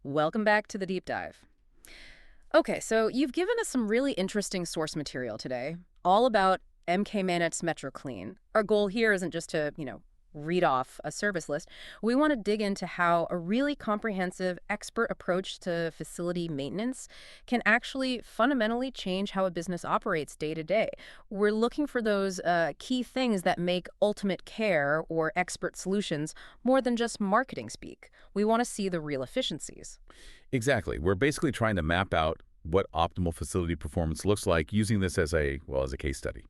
Welcome back to the deep dive. Okay, so you've given us some really interesting source material today, all about MK Manet's Metro Clean. Our goal here isn't just to, read off a service list. We want to dig into how a really comprehensive, expert approach to facility maintenance can actually fundamentally change how a business operates day to day. We're looking for those key things that make ultimate care or expert solutions more than just marketing speak. We want to see the real efficiencies. Exactly. We're basically trying to map out what optimal facility performance looks like using this as a case study.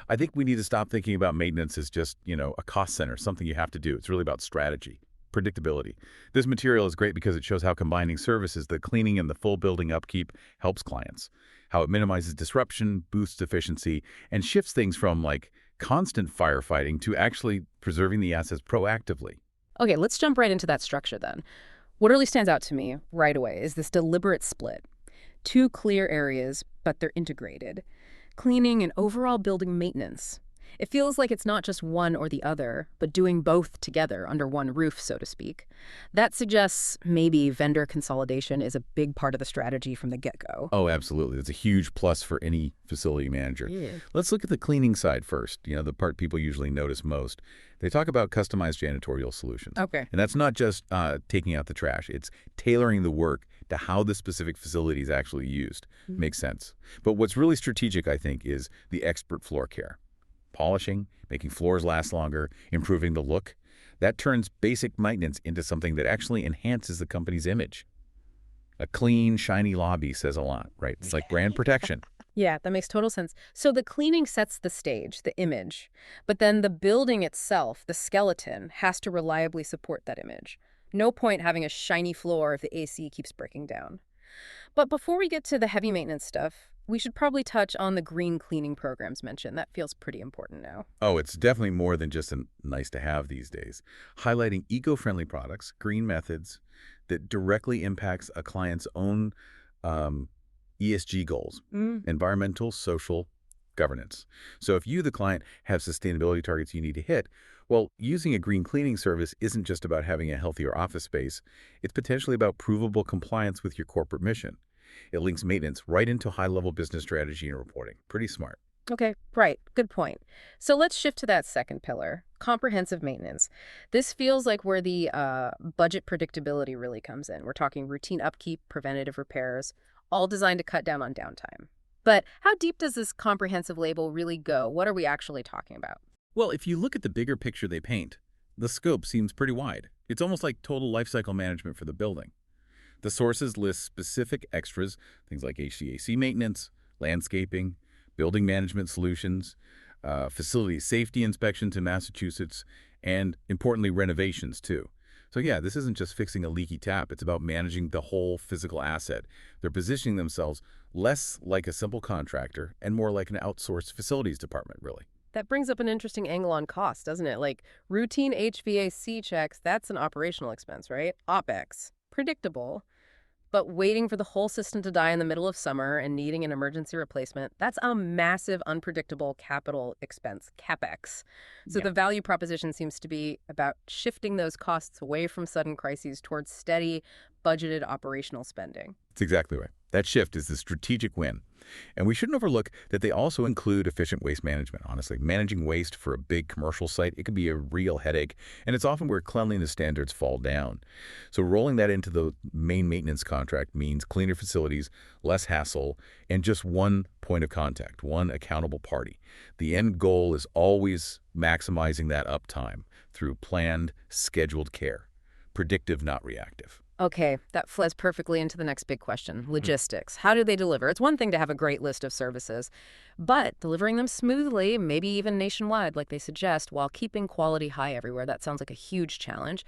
I think we need to stop thinking about maintenance as just, a cost center, something you have to do. It's really about strategy, predictability. This material is great because it shows how combining services, the cleaning and the full building upkeep, helps clients, how it minimizes disruption, boosts efficiency, and shifts things from constant firefighting to actually preserving the assets proactively. Okay, let's jump right into that structure then. What really stands out to me right away is this deliberate split. Two clear areas, but they're integrated. Cleaning and overall building maintenance. It feels like it's not just one or the other, but doing both together under one roof, so to speak. That suggests maybe vendor consolidation is a big part of the strategy from the get-go. Oh, absolutely. It's a huge plus for any facility manager. Yeah. Let's look at the cleaning side first, the part people usually notice most. They talk about customized janitorial solutions. Okay. And that's not just taking out the trash. It's tailoring the work to how the specific facility is actually used. Makes sense. But what's really strategic, I think, is the expert floor care. Polishing, making floors last longer, improving the look. That turns basic maintenance into something that actually enhances the company's image. A clean, shiny lobby says a lot, right? It's like brand protection. Yeah, that makes total sense. So the cleaning sets the stage, the image, but then the building itself, the skeleton, has to reliably support that image. No point having a shiny floor if the AC keeps breaking down. But before we get to the heavy maintenance stuff, we should probably touch on the green cleaning programs mentioned. That feels pretty important now. Oh, it's definitely more than just a nice to have these days. Highlighting eco-friendly products, green methods that directly impacts a client's own ESG goals, environmental, social, governance. So if you, the client, have sustainability targets you need to hit, well, using a green cleaning service isn't just about having a healthier office space. It's potentially about provable compliance with your corporate mission. It links maintenance right into high-level business strategy and reporting. Pretty smart. Okay, right. Good point. So let's shift to that second pillar, comprehensive maintenance. This feels like where the budget predictability really comes in. We're talking routine upkeep, preventative repairs, all designed to cut down on downtime. But how deep does this comprehensive label really go? What are we actually talking about? Well, if you look at the bigger picture they paint, the scope seems pretty wide. It's almost like total lifecycle management for the building. The sources list specific extras, things like HVAC maintenance, landscaping, building management solutions, facility safety inspections in Massachusetts, and importantly, renovations too. So yeah, this isn't just fixing a leaky tap. It's about managing the whole physical asset. They're positioning themselves less like a simple contractor and more like an outsourced facilities department, really. That brings up an interesting angle on cost, doesn't it? Like routine HVAC checks, that's an operational expense, right? OpEx. Predictable. But waiting for the whole system to die in the middle of summer and needing an emergency replacement, that's a massive, unpredictable capital expense, CapEx. So the value proposition seems to be about shifting those costs away from sudden crises towards steady, budgeted operational spending. That's exactly right. That shift is the strategic win. And we shouldn't overlook that they also include efficient waste management, honestly. Managing waste for a big commercial site, it can be a real headache, and it's often where cleanliness standards fall down. So rolling that into the main maintenance contract means cleaner facilities, less hassle, and just one point of contact, one accountable party. The end goal is always maximizing that uptime through planned, scheduled care. Predictive, not reactive. Okay, that flows perfectly into the next big question, logistics. How do they deliver? It's one thing to have a great list of services, but delivering them smoothly, maybe even nationwide like they suggest, while keeping quality high everywhere, that sounds like a huge challenge.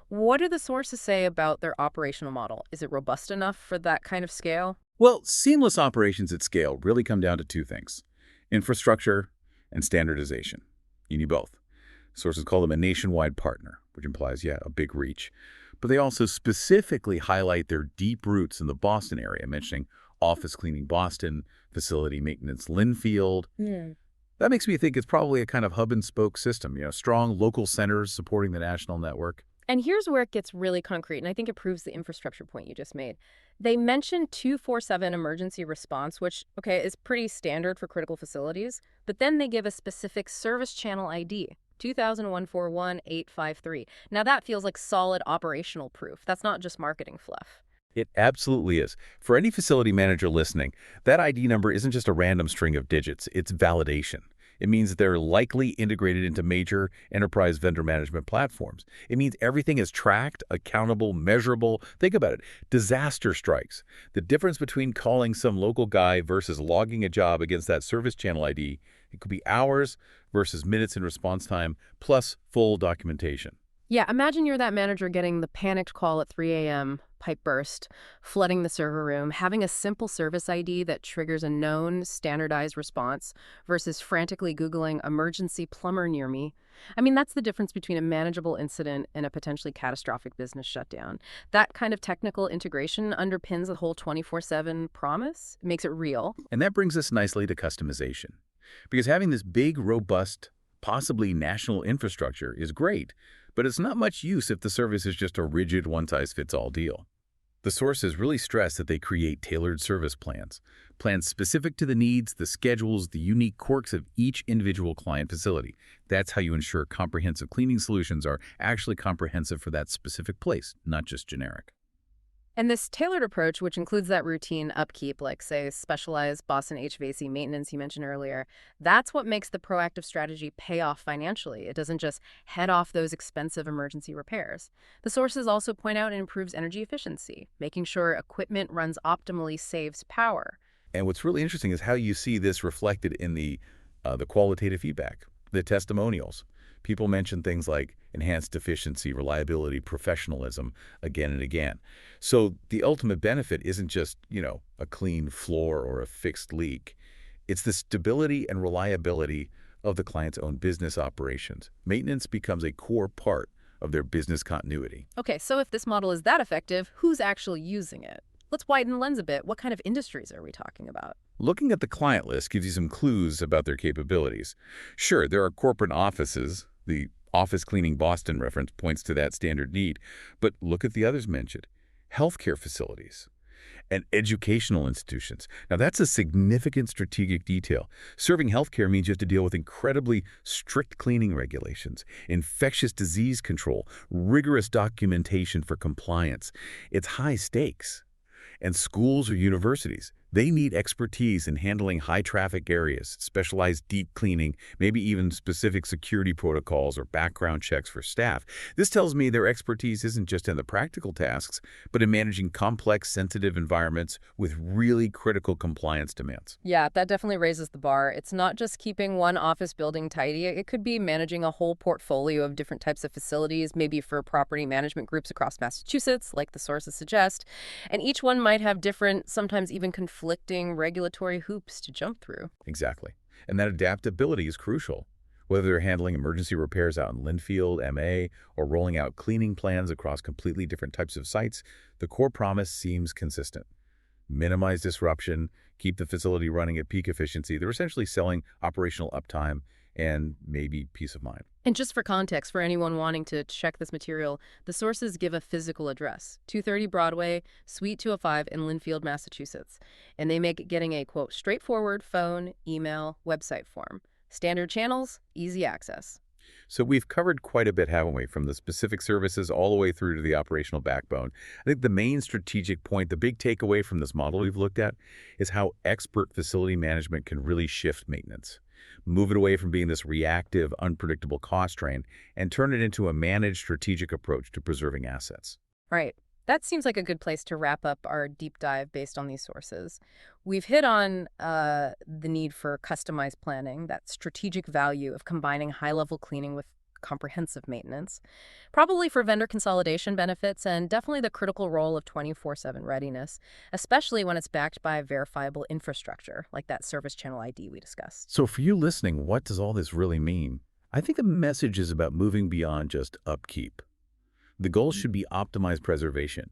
What do the sources say about their operational model? Is it robust enough for that kind of scale? Well, seamless operations at scale really come down to two things: infrastructure and standardization. You need both. Sources call them a nationwide partner, which implies, a big reach. But they also specifically highlight their deep roots in the Boston area, mentioning office cleaning Boston, facility maintenance Linfield. That makes me think it's probably a kind of hub and spoke system, strong local centers supporting the national network. And here's where it gets really concrete, and I think it proves the infrastructure point you just made. They mentioned 247 emergency response, which, okay, is pretty standard for critical facilities, but then they give a specific service channel ID, 20141853. Now that feels like solid operational proof. That's not just marketing fluff. It absolutely is. For any facility manager listening, that ID number isn't just a random string of digits, it's validation. It means that they're likely integrated into major enterprise vendor management platforms. It means everything is tracked, accountable, measurable. Think about it. Disaster strikes. The difference between calling some local guy versus logging a job against that service channel ID, it could be hours versus minutes in response time, plus full documentation. Yeah, imagine you're that manager getting the panicked call at 3 a.m., pipe burst, flooding the server room, having a simple service ID that triggers a known, standardized response versus frantically Googling emergency plumber near me. I mean, that's the difference between a manageable incident and a potentially catastrophic business shutdown. That kind of technical integration underpins the whole 24/7 promise. It makes it real. And that brings us nicely to customization. Because having this big, robust, possibly national infrastructure is great, but it's not much use if the service is just a rigid one-size-fits-all deal. The sources really stress that they create tailored service plans, plans specific to the needs, the schedules, the unique quirks of each individual client facility. That's how you ensure comprehensive cleaning solutions are actually comprehensive for that specific place, not just generic. And this tailored approach, which includes that routine upkeep, like, say, specialized Boston HVAC maintenance you mentioned earlier, that's what makes the proactive strategy pay off financially. It doesn't just head off those expensive emergency repairs. The sources also point out it improves energy efficiency. Making sure equipment runs optimally saves power. And what's really interesting is how you see this reflected in the qualitative feedback, the testimonials. People mention things like enhanced efficiency, reliability, professionalism again and again. So the ultimate benefit isn't just, a clean floor or a fixed leak. It's the stability and reliability of the client's own business operations. Maintenance becomes a core part of their business continuity. Okay, so if this model is that effective, who's actually using it? Let's widen the lens a bit. What kind of industries are we talking about? Looking at the client list gives you some clues about their capabilities. Sure, there are corporate offices. The Office Cleaning Boston reference points to that standard need. But look at the others mentioned. Healthcare facilities and educational institutions. Now, that's a significant strategic detail. Serving healthcare means you have to deal with incredibly strict cleaning regulations, infectious disease control, rigorous documentation for compliance. It's high stakes. And schools or universities, they need expertise in handling high-traffic areas, specialized deep cleaning, maybe even specific security protocols or background checks for staff. This tells me their expertise isn't just in the practical tasks, but in managing complex, sensitive environments with really critical compliance demands. Yeah, that definitely raises the bar. It's not just keeping one office building tidy. It could be managing a whole portfolio of different types of facilities, maybe for property management groups across Massachusetts, like the sources suggest. And each one might have different, sometimes even conflicting regulatory hoops to jump through. Exactly. And that adaptability is crucial. Whether they're handling emergency repairs out in Linfield, MA, or rolling out cleaning plans across completely different types of sites, the core promise seems consistent. Minimize disruption, keep the facility running at peak efficiency. They're essentially selling operational uptime and maybe peace of mind. And just for context, for anyone wanting to check this material, the sources give a physical address, 230 Broadway, Suite 205 in Linfield, Massachusetts. And they make getting a, quote, straightforward phone, email, website form. Standard channels, easy access. So we've covered quite a bit, haven't we, from the specific services all the way through to the operational backbone. I think the main strategic point, the big takeaway from this model we've looked at, is how expert facility management can really shift maintenance. Move it away from being this reactive, unpredictable cost drain and turn it into a managed strategic approach to preserving assets. Right. That seems like a good place to wrap up our deep dive based on these sources. We've hit on the need for customized planning, that strategic value of combining high-level cleaning with comprehensive maintenance, probably for vendor consolidation benefits, and definitely the critical role of 24/7 readiness, especially when it's backed by verifiable infrastructure, like that service channel ID we discussed. So for you listening, what does all this really mean? I think the message is about moving beyond just upkeep. The goal should be optimized preservation.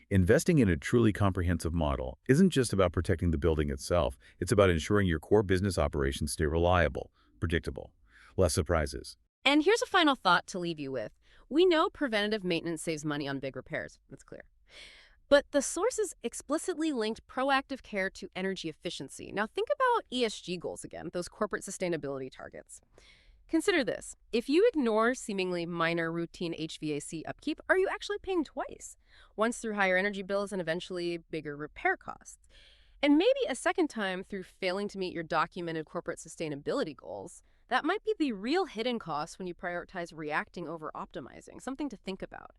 Investing in a truly comprehensive model isn't just about protecting the building itself. It's about ensuring your core business operations stay reliable, predictable, less surprises. And here's a final thought to leave you with. We know preventative maintenance saves money on big repairs. That's clear. But the sources explicitly linked proactive care to energy efficiency. Now, think about ESG goals again, those corporate sustainability targets. Consider this. If you ignore seemingly minor routine HVAC upkeep, are you actually paying twice? Once through higher energy bills and eventually bigger repair costs. And maybe a second time through failing to meet your documented corporate sustainability goals. That might be the real hidden cost when you prioritize reacting over optimizing, something to think about.